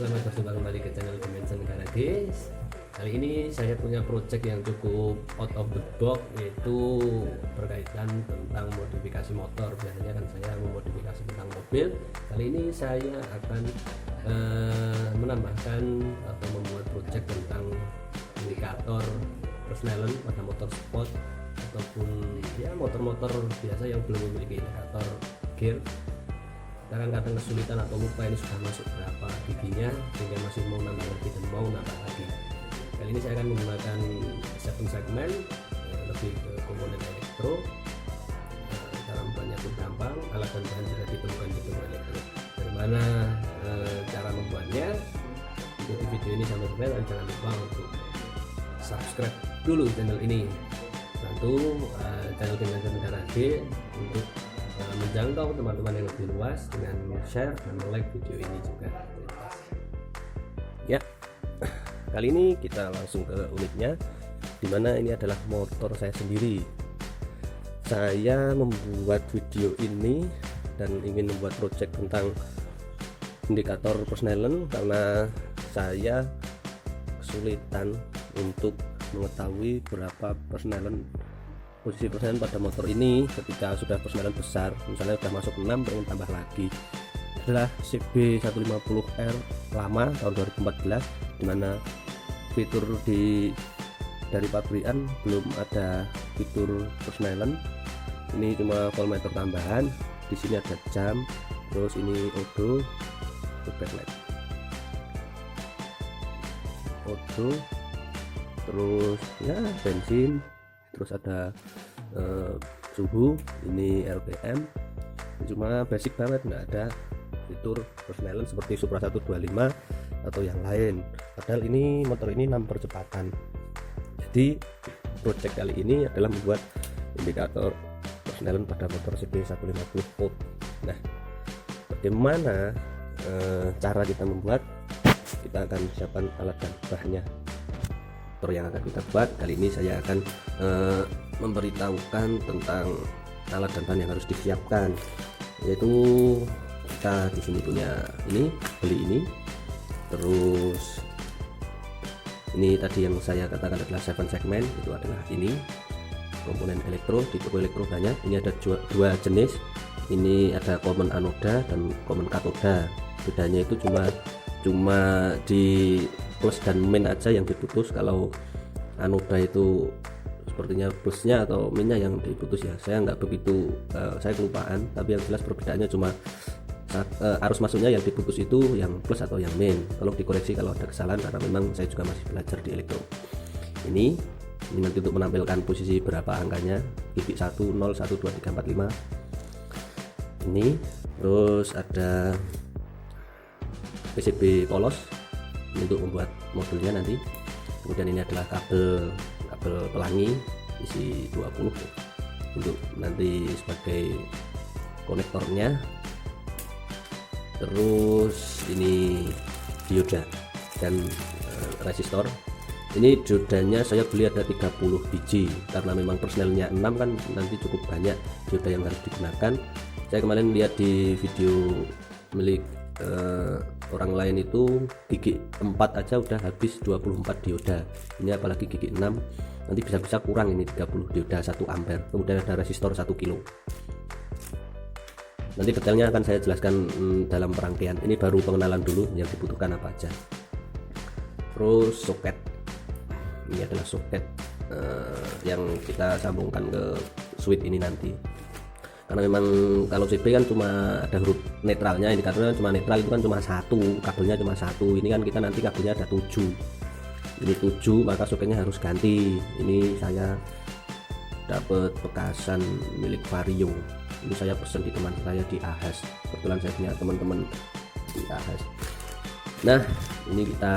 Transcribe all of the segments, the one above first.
selamat berjumpa kembali ke channel Dimension Garage. Kali ini saya punya project yang cukup out of the box, yaitu berkaitan tentang modifikasi motor. Biasanya kan saya memodifikasi tentang mobil. Kali ini saya akan menambahkan atau membuat project tentang indikator persneling pada motor sport ataupun ya motor-motor biasa yang belum memiliki indikator gear. Kadang-kadang kesulitan atau lupa ini sudah masuk berapa giginya sehingga masih mau nambah lagi dan mau nambah lagi. Kali ini saya akan menggunakan setting segmen lebih ke komponen elektro. Cara membuatnya pun gampang, alat dan bahan sudah ditemukan di toko elektro. Bagaimana cara membuatnya? Ikuti video ini sampai selesai dan jangan lupa untuk subscribe dulu channel ini. Bantu channel Dimension Garage untuk menjangkau teman-teman yang lebih luas dengan share dan like video ini juga. Ya, kali ini kita langsung ke unitnya, dimana ini adalah motor saya sendiri. Saya membuat video ini dan ingin membuat project tentang indikator persneling karena saya kesulitan untuk mengetahui berapa posisi persneling pada motor ini ketika sudah persneling besar, misalnya sudah masuk 6 pengen tambah lagi. Adalah CB150R lama tahun 2014, dimana fitur dari pabrikan belum ada fitur persneling. Ini cuma voltmeter tambahan, di sini ada jam, terus ini odo, backlight odo, terus ya bensin, terus ada suhu, ini RPM, cuma basic banget, nggak ada fitur persneling seperti Supra 125 atau yang lain. Padahal ini motor ini 6 percepatan. Jadi project kali ini adalah membuat indikator persneling pada motor CB150 volt. Nah, bagaimana cara kita membuat? Kita akan siapkan alat dan bahannya yang akan kita buat. Kali ini saya akan memberitahukan tentang alat dan bahan yang harus disiapkan, yaitu kita di sini punya beli ini, terus ini tadi yang saya katakan adalah 7 segmen, itu adalah ini komponen elektro. Di toko elektro banyak, ini ada dua jenis, ini ada common anoda dan common katoda. Bedanya itu cuma di plus dan min aja yang diputus. Kalau anoda itu sepertinya plusnya atau minnya yang diputus, ya saya nggak begitu, saya kelupaan, tapi yang jelas perbedaannya cuma arus masuknya yang diputus itu yang plus atau yang min. Tolong dikoreksi kalau ada kesalahan karena memang saya juga masih belajar di elektro. Ini nanti untuk menampilkan posisi berapa angkanya, gigi 1, 0, 1, 2, 3, 4, 5 ini. Terus ada PCB polos untuk membuat modulnya nanti. Kemudian ini adalah kabel pelangi isi 20 untuk nanti sebagai konektornya. Terus ini dioda dan resistor. Ini diodanya saya beli ada 30 biji karena memang persnelingnya 6 kan, nanti cukup banyak dioda yang harus digunakan. Saya kemarin lihat di video milik orang lain itu gigi 4 aja udah habis 24 dioda. Ini apalagi gigi 6, nanti bisa kurang ini 30 dioda 1 ampere. Kemudian ada resistor 1 kilo. Nanti detailnya akan saya jelaskan dalam perangkaian. Ini baru pengenalan dulu yang dibutuhkan apa aja. Terus soket, ini adalah soket yang kita sambungkan ke switch ini nanti. Karena memang kalau CB kan cuma ada huruf netralnya, indikatornya cuma netral, itu kan cuma 1, kabelnya cuma 1. Ini kan kita nanti kabelnya ada 7. Ini 7, maka soketnya harus ganti. Ini saya dapat bekasan milik Vario. Ini saya pesen di teman saya di Ahas. Kebetulan saya punya teman-teman di Ahas. Nah, ini kita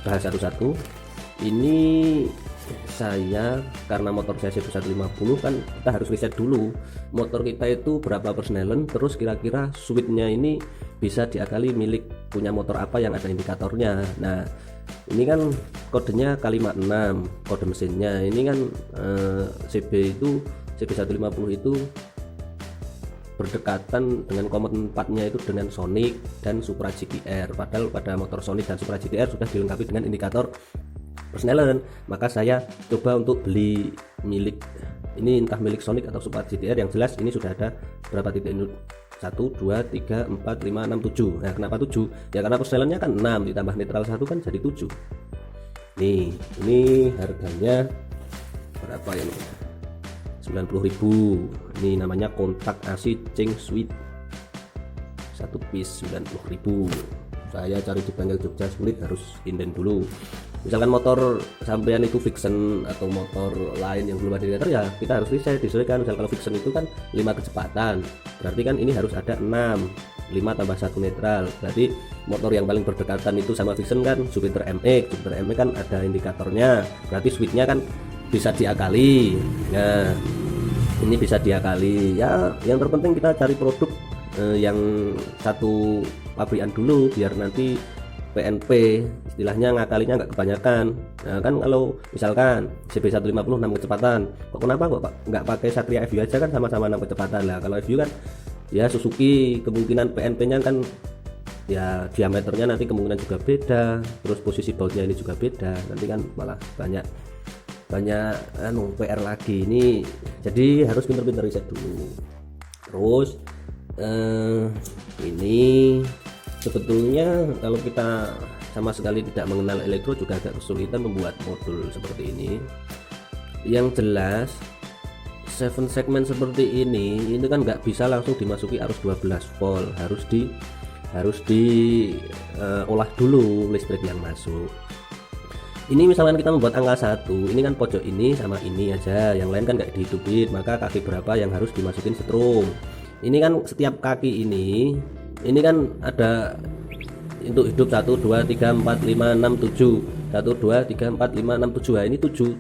bahas satu-satu. Ini saya, karena motor saya CB150 kan kita harus riset dulu motor kita itu berapa persneling, terus kira-kira switchnya ini bisa diakali milik punya motor apa yang ada indikatornya. Nah, ini kan kodenya K56 kode mesinnya. Ini kan CB150 itu berdekatan dengan common partnya itu dengan Sonic dan Supra GTR, padahal pada motor Sonic dan Supra GTR sudah dilengkapi dengan indikator persnelan. Maka saya coba untuk beli milik ini, entah milik Sonic atau Supra GTR, yang jelas ini sudah ada berapa titik ini, 1, 2, 3, 4, 5, 6, 7. Nah kenapa 7? Ya karena persnelannya kan 6 ditambah netral 1 kan jadi 7. Nih ini harganya berapa ya, 90.000. Ini namanya kontak AC Ching Suite, 1 piece 90.000. Saya cari di bengkel Jogja sulit, harus inden dulu. Misalkan motor sampean itu Vixen atau motor lain yang belum ada indikator, ya kita harus disesuaikan. Misal kalau Vixen itu kan 5 kecepatan, berarti kan ini harus ada 6, 5 tambah 1 netral. Berarti motor yang paling berdekatan itu sama Vixen kan Jupiter MX. Jupiter MX kan ada indikatornya, berarti suite-nya kan bisa diakali. Nah ini bisa diakali ya. Yang terpenting kita cari produk yang satu pabrikan dulu, biar nanti PNP istilahnya ngakalinya nggak kebanyakan. Nah kan kalau misalkan CB150 6 kecepatan, kenapa kok nggak pakai Satria FU aja, kan sama-sama 6 kecepatan lah. Kalau FU kan ya Suzuki kemungkinan PNP nya kan ya diameternya nanti kemungkinan juga beda, terus posisi bautnya ini juga beda, nanti kan malah banyak PR lagi ini. Jadi harus pinter-pinter riset dulu. Terus ini sebetulnya kalau kita sama sekali tidak mengenal elektro juga agak kesulitan membuat modul seperti ini. Yang jelas 7 segmen seperti ini kan nggak bisa langsung dimasuki arus 12 volt, harus diolah dulu listrik yang masuk. Ini misalkan kita membuat angka 1, ini kan pojok ini sama ini aja, yang lain kan nggak dihidupin, maka kaki berapa yang harus dimasukin setrum. Ini kan setiap kaki ini kan ada untuk hidup 1, 2, 3, 4, 5, 6, 7 1, 2, 3, 4, 5, 6, 7. Nah, ini 7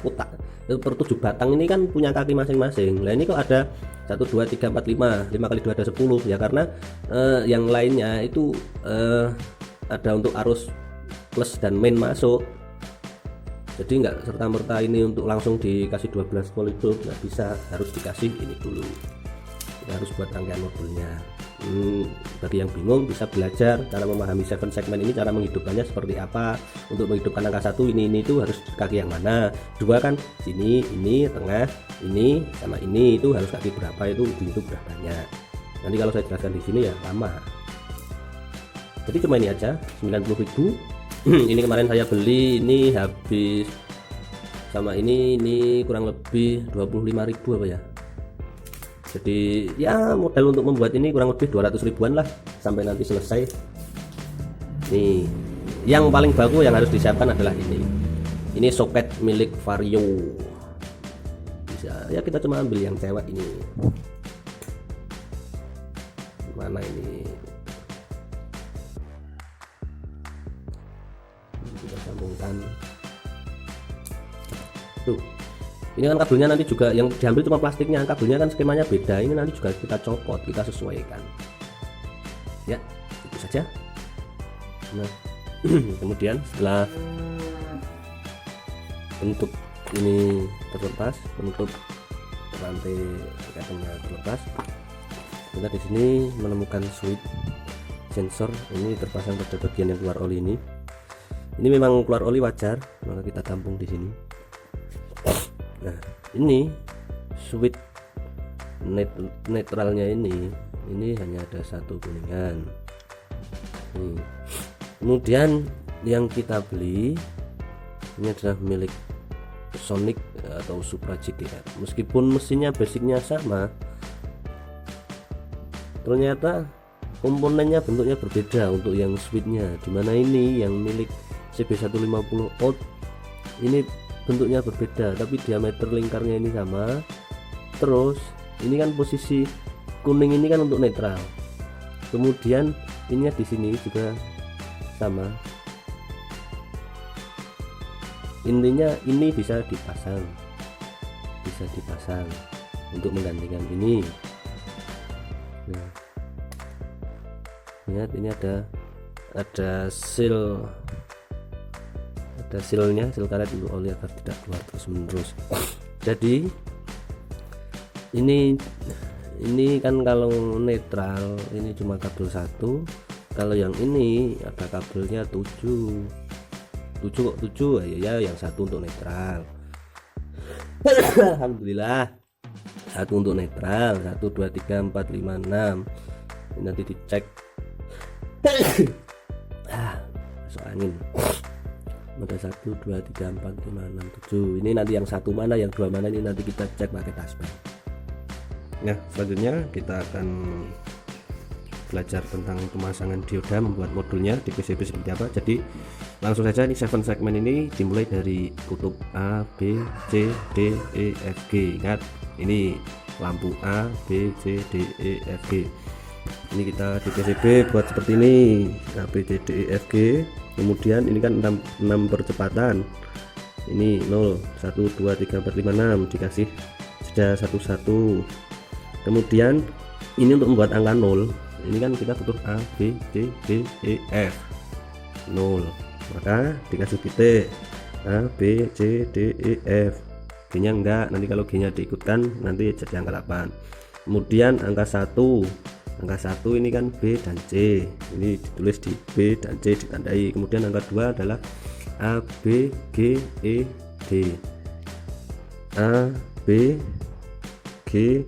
kotak per 7 batang ini kan punya kaki masing-masing. Nah ini kok ada 1, 2, 3, 4, 5 kali 2 ada 10 ya, karena yang lainnya itu ada untuk arus plus dan main masuk. Jadi nggak serta-merta ini untuk langsung dikasih 12 volt itu nggak bisa, harus dikasih ini dulu. Kita harus buat rangkaian modulnya. Bagi yang bingung bisa belajar cara memahami 7 segmen ini, cara menghidupkannya seperti apa. Untuk menghidupkan angka 1 ini itu harus kaki yang mana, 2 kan sini, ini tengah, ini sama ini itu harus kaki berapa, itu berapanya. Nanti kalau saya jelaskan di sini ya lama. Jadi cuma ini aja 90.000. Ini kemarin saya beli, ini habis sama ini kurang lebih 25.000 apa ya. Jadi ya modal untuk membuat ini kurang lebih 200 ribuan lah sampai nanti selesai. Nih yang paling bagus yang harus disiapkan adalah ini soket milik Vario. Bisa ya, kita cuma ambil yang cewek ini. Mana ini? Kita sambungkan. Tuh. Ini kan kabelnya nanti juga yang diambil cuma plastiknya, kabelnya kan skemanya beda. Ini nanti juga kita copot, kita sesuaikan. Ya, itu saja. Nah, kemudian setelah penutup ini terlepas, penutup rantai ikatnya terlepas, kita di sini menemukan switch sensor. Ini terpasang pada bagian yang keluar oli ini. Ini memang keluar oli wajar, maka kita tampung di sini. Nah, ini switch netralnya ini hanya ada 1 kuningan. Kemudian yang kita beli ini adalah milik Sonic atau Supra GTR. Meskipun mesinnya basicnya sama, ternyata komponennya bentuknya berbeda untuk yang switchnya. Dimana ini yang milik CB150 out ini bentuknya berbeda, tapi diameter lingkarnya ini sama. Terus ini kan posisi kuning ini kan untuk netral, kemudian ini di sini juga sama. Intinya ini bisa dipasang untuk menggantikan ini. Nah, lihat ini ada seal, sealnya, seal karet untuk oli agar tidak keluar terus menerus. Jadi Ini kan kalau netral ini cuma kabel satu, kalau yang ini ada kabelnya 7 kok 7 ya, yang satu untuk netral. Alhamdulillah, satu untuk netral, 1 2 3 4 5 6. Ini nanti dicek. Masuk angin. Ada 1 2 3 4 5 6 7. Ini nanti yang satu mana, yang dua mana, ini nanti kita cek pakai taspen. Nah, selanjutnya kita akan belajar tentang pemasangan dioda, membuat modulnya di PCB seperti apa. Jadi langsung saja, ini 7 segmen ini dimulai dari kutub A, B, C, D, E, F, G. Ingat, ini lampu A, B, C, D, E, F, G. Ini kita di PCB buat seperti ini, A, B, C, D, E, F, G. Kemudian ini kan 6 percepatan. Ini 0 1 2 3 4 5 6 dikasih jeda 11. Kemudian ini untuk membuat angka 0, ini kan kita butuh A, B, C, D, E, F 0, maka dikasih titik A, B, C, D, E, F. G nya enggak, nanti kalau G nya diikutkan nanti jadi angka 8. Kemudian angka 1 ini kan B dan C, ini ditulis di B dan C ditandai. Kemudian angka 2 adalah A, B, G, E, D, A, B, G,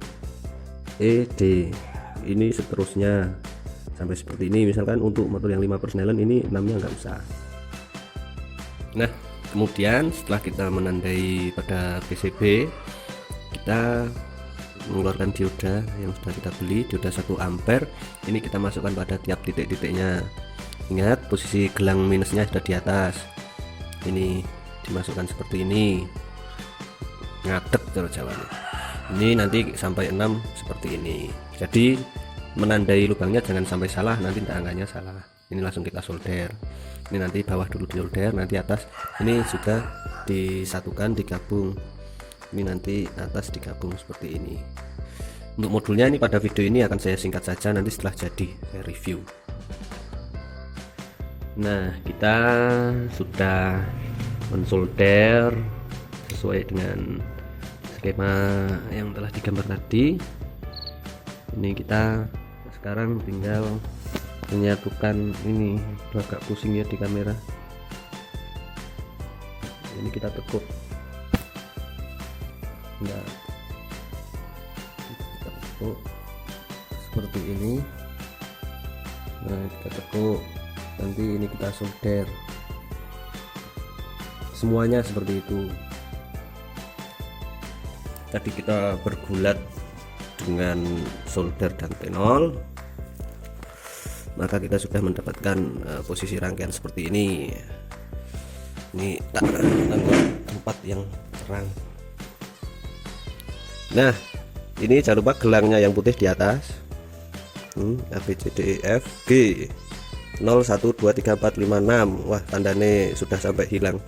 E, D. Ini seterusnya sampai seperti ini. Misalkan untuk motor yang 5 persnelan ini 6 nya nggak usah. Nah, kemudian setelah kita menandai pada PCB, kita mengeluarkan dioda yang sudah kita beli, dioda 1 ampere. Ini kita masukkan pada tiap titik-titiknya. Ingat, posisi gelang minusnya sudah di atas. Ini dimasukkan seperti ini, ngadek terus jawabannya. Ini nanti sampai 6 seperti ini. Jadi menandai lubangnya jangan sampai salah, nanti angkanya salah. Ini langsung kita solder. Ini nanti bawah dulu di solder, nanti atas ini juga disatukan, digabung. Ini nanti atas digabung seperti ini. Untuk modulnya ini pada video ini akan saya singkat saja, nanti setelah jadi saya review. Nah, kita sudah mensolder sesuai dengan skema yang telah digambar tadi. Ini kita sekarang tinggal menyatukan. Ini agak pusing ya di kamera. Ini kita tekuk. Nah, kita tekuk seperti ini. Nah, kita tekuk. Nanti ini kita solder. Semuanya seperti itu. Tadi kita bergulat dengan solder dan tenol, maka kita sudah mendapatkan posisi rangkaian seperti ini. Ini tak tempat yang terang. Nah, ini jangan lupa gelangnya yang putih di atas. A, B, C, D, E, F, G 0 1 2 3 4 5 6. Wah, tandanya sudah sampai hilang.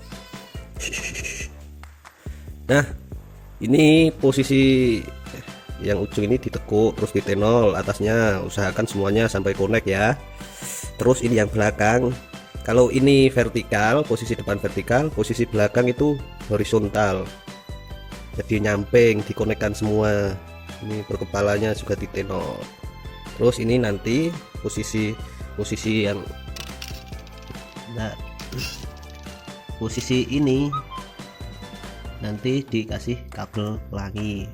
Nah, ini posisi yang ujung ini ditekuk, terus ditenol atasnya, usahakan semuanya sampai connect ya. Terus ini yang belakang, kalau ini vertikal, posisi depan vertikal, posisi belakang itu horizontal, jadi nyamping, dikonekkan semua. Ini berkepalanya juga ditenol. Terus ini nanti posisi yang posisi ini nanti dikasih kabel pelangi.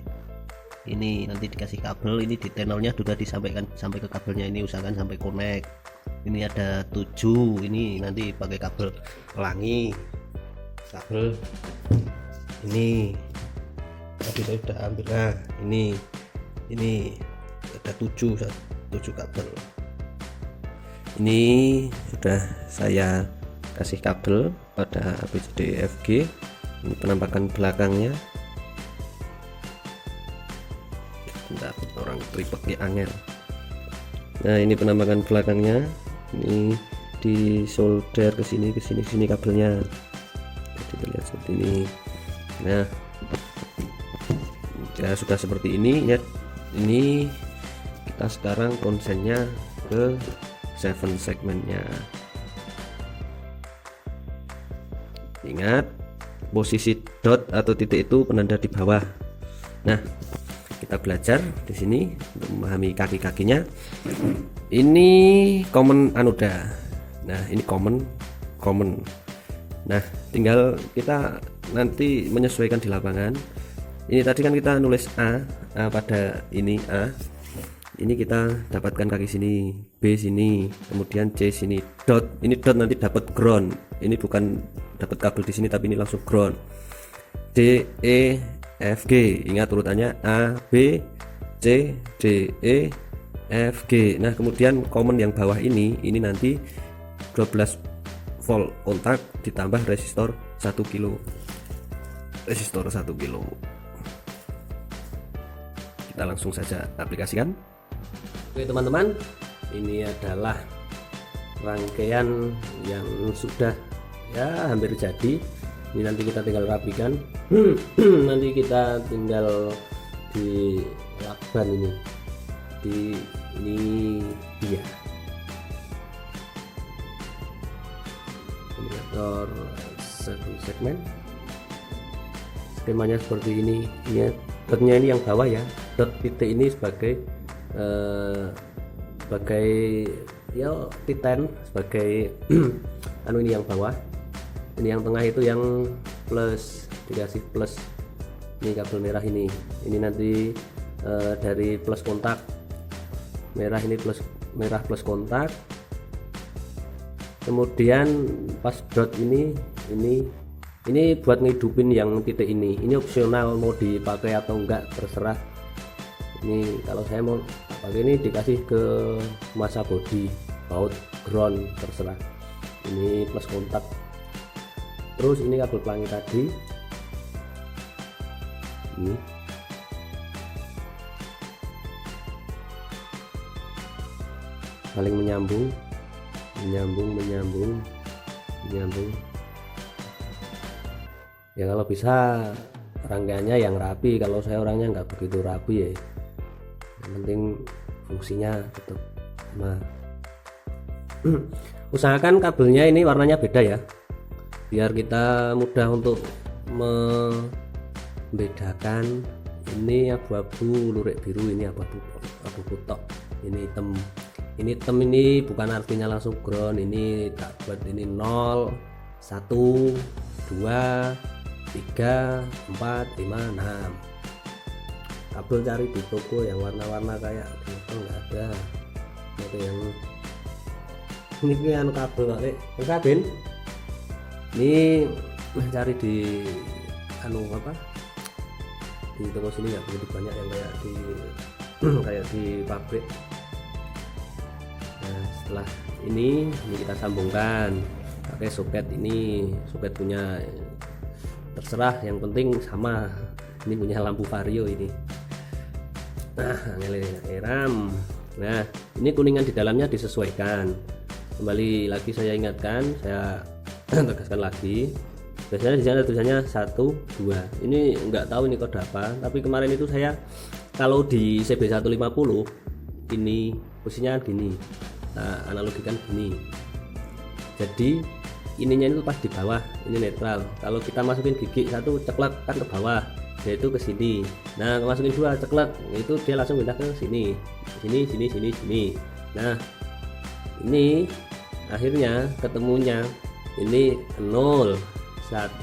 Ini nanti dikasih kabel, ini di tenolnya sudah disampaikan sampai ke kabelnya, ini usahakan sampai connect. Ini ada 7, ini nanti pakai kabel pelangi. Kabel ini tadi saya sudah ambil. Nah, ini ada 7 kabel. Ini sudah saya kasih kabel pada ABCD FG. Ini penampakan belakangnya. Bentar, orang tripodnya angel. Nah, ini penampakan belakangnya. Ini di solder ke sini kabelnya. Jadi terlihat seperti ini. Nah, ya sudah seperti ini ya. Ini kita sekarang konsennya ke 7 segmennya. Ingat, posisi dot atau titik itu penanda di bawah. Nah, kita belajar di sini untuk memahami kaki-kakinya. Ini common anoda. Nah, ini common. Nah, tinggal kita nanti menyesuaikan di lapangan. Ini tadi kan kita nulis A pada ini A. Ini kita dapatkan kaki sini, B sini, kemudian C sini, dot. Ini dot nanti dapat ground. Ini bukan dapat kabel di sini tapi ini langsung ground. D, E, F, G. Ingat urutannya A, B, C, D, E, F, G. Nah, kemudian common yang bawah ini nanti 12 volt kontak ditambah resistor 1 kilo. Resistor 1 kilo. Kita langsung saja aplikasikan. Oke teman-teman, ini adalah rangkaian yang sudah ya hampir jadi. Ini nanti kita tinggal rapikan. Nanti kita tinggal di lakban ini. Ini dia. Kombinator satu segmen. Skemanya seperti ini. Ini dotnya ini yang bawah ya. Dot titik ini sebagai ya titan sebagai anu, ini yang bawah, ini yang tengah itu yang plus, dikasih plus. Ini kabel merah ini nanti dari plus kontak merah, ini merah plus kontak. Kemudian pas dot ini buat ngidupin yang titik ini opsional, mau dipakai atau enggak terserah. Ini kalau saya mau pakai ini dikasih ke masa body, baut, ground, terserah. Ini plus kontak. Terus ini kabel pelangi tadi ini saling menyambung. Ya kalau bisa rangkaiannya yang rapi, kalau saya orangnya nggak begitu rapi ya. Yang penting fungsinya tetap sama. Usahakan kabelnya ini warnanya beda ya, biar kita mudah untuk membedakan. Ini abu-abu lurik biru, ini abu putok, ini hitam. Ini hitam ini bukan artinya langsung ground. Ini tak buat ini 0, 1, 2, 3, 4, 5, 6. Kabel cari di toko yang warna-warna kayak gitu nggak ada. Itu yang ini anu kabel kabin. Ini cari di anu apa? Di toko sini nggak begitu banyak yang kayak di pabrik. Nah, setelah ini kita sambungkan pakai soket. Ini soket punya terserah, yang penting sama. Ini punya lampu vario ini. Nah, ram. Nah, ini kuningan di dalamnya disesuaikan. Kembali lagi saya ingatkan, saya tegaskan lagi. Biasanya di sana tulisannya 1, 2. Ini nggak tahu ini kode apa, tapi kemarin itu saya kalau di CB150 ini posisinya gini. Nah, analogikan gini. Jadi ininya itu pas di bawah, ini netral. Kalau kita masukin gigi satu ceklek kan ke bawah, yaitu ke sini. Nah, masukin 2 ceklek, itu dia langsung pindah ke sini. Sini. Nah, ini akhirnya ketemunya ini 0, 1,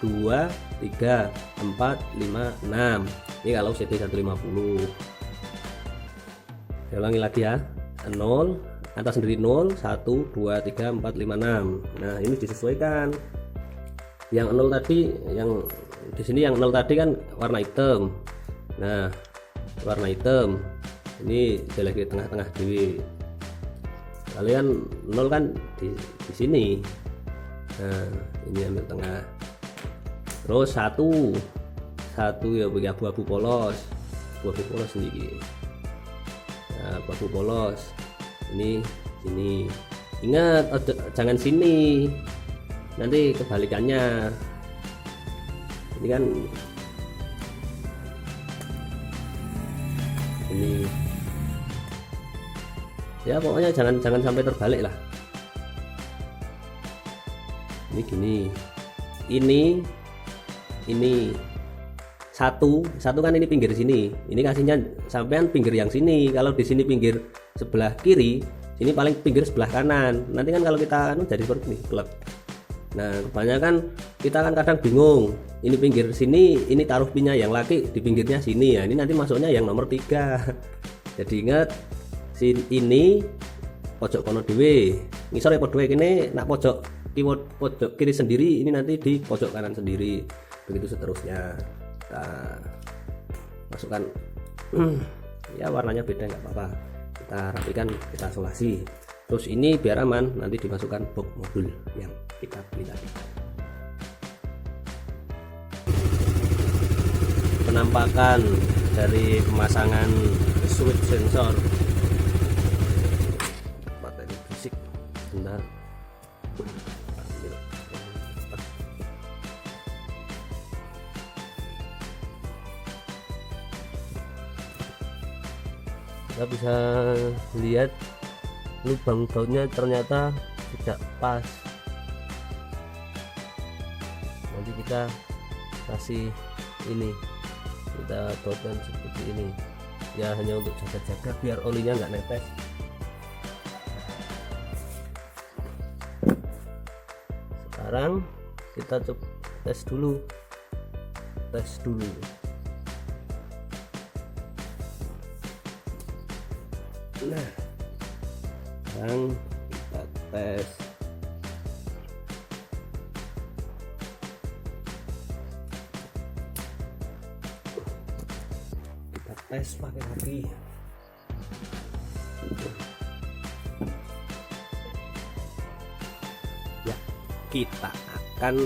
2, 3, 4, 5, 6. Ini kalau CB150. Saya ulangi lagi ya. 0, atas sendiri 0, 1, 2, 3, 4, 5, 6. Nah, ini disesuaikan. Yang 0 tadi, yang di sini yang 0 tadi kan warna hitam. Nah, warna hitam ini jelek di tengah-tengah dewi. Kalian 0 kan di sini. Nah, ini ambil tengah. Terus 1 ya bagi abu-abu polos. Abu-abu polos sendiri. Nah, abu-abu polos. Ini sini. Ingat, jangan sini. Nanti kebalikannya. Ini kan ini. Ya pokoknya jangan sampai terbalik lah. Ini gini. Ini 1 satu kan ini pinggir sini, ini kasihnya sampean pinggir yang sini. Kalau di sini pinggir sebelah kiri, sini paling pinggir sebelah kanan. Nanti kan kalau kita jadi seperti ini plek. Nah kebanyakan kita kan kadang bingung, ini pinggir sini, ini taruh pinnya yang laki di pinggirnya sini ya, ini nanti masuknya yang nomor 3. Jadi ingat ini pojok kono dhewe, ngisor ya pojok kene, nak pojok pojok kiri sendiri, ini nanti di pojok kanan sendiri, begitu seterusnya. Kita masukkan ya warnanya beda nggak apa-apa, kita rapikan, kita isolasi. Terus ini biar aman nanti dimasukkan box modul yang kita beli tadi. Penampakan dari pemasangan switch sensor materi fisik. Bentar. Kita bisa lihat lubang bautnya ternyata tidak pas. Nanti kita kasih ini, kita bautkan seperti ini ya, hanya untuk jaga-jaga biar olinya nggak netes. Sekarang kita coba tes dulu. Nah sekarang kita tes. Kita tes pakai kaki. Ya, kita akan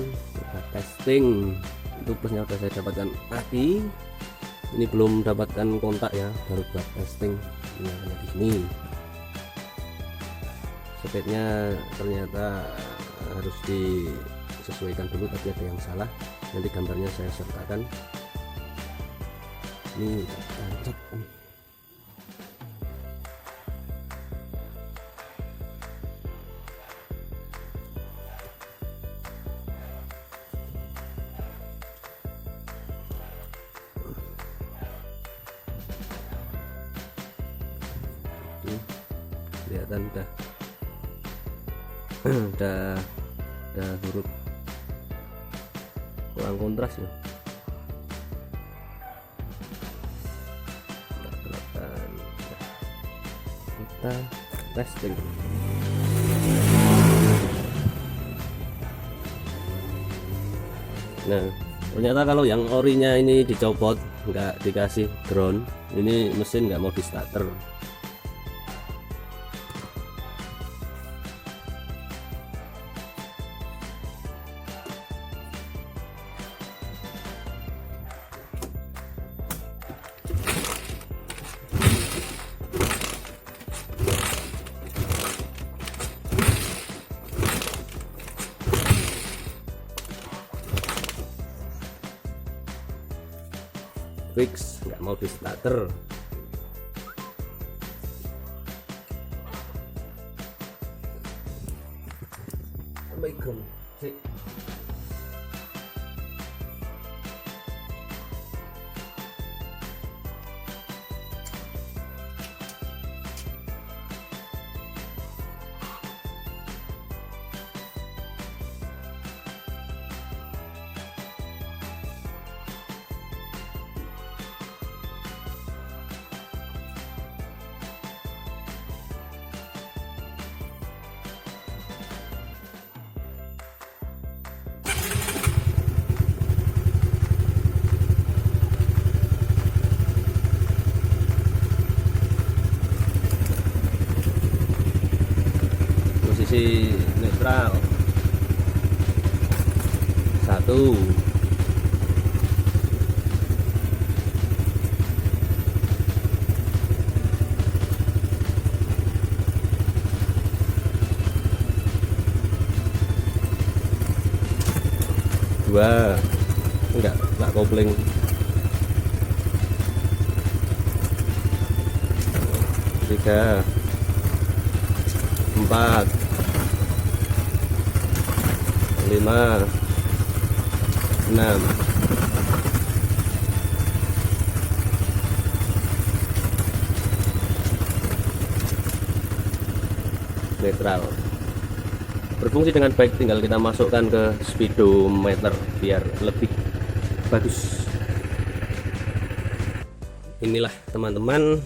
testing. Itu plusnya udah saya dapatkan kaki. Ini belum dapatkan kontak ya, baru buat testing. Ini ada di sini. Soketnya ternyata harus disesuaikan dulu, tapi ada yang salah. Nanti gambarnya saya sertakan. Ini tancap. Kelihatan udah huruf kurang kontras ya. Kita testing. Nah ternyata kalau yang orinya ini dicopot, nggak dikasih ground, ini mesin nggak mau di starter. Fix, nggak mau di starter. Assalamualaikum. Posisi netral 1, 2, enggak kopling, 3, 4, 5, 6, netral, berfungsi dengan baik. Tinggal kita masukkan ke speedometer biar lebih bagus. Inilah teman-teman,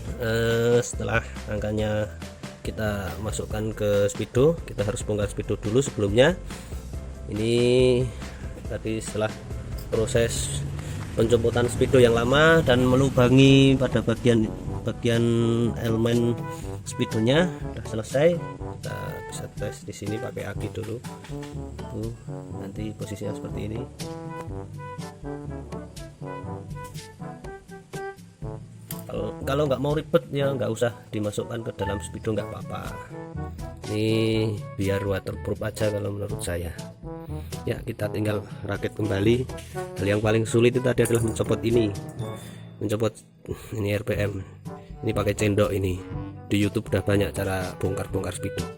setelah angkanya kita masukkan ke speedo, kita harus bongkar speedo dulu sebelumnya. Ini tadi setelah proses pencopotan speedo yang lama dan melubangi pada bagian elemen speedonya sudah selesai. Kita bisa tes di sini pakai aki dulu. Tuh, nanti posisinya seperti ini. Kalau nggak mau ribet ya nggak usah dimasukkan ke dalam speedo, nggak apa-apa. Ini biar waterproof aja kalau menurut saya. Ya, kita tinggal rakit kembali. Hal yang paling sulit itu tadi adalah mencopot ini RPM. Ini pakai cendok ini. Di YouTube udah banyak cara bongkar speedo.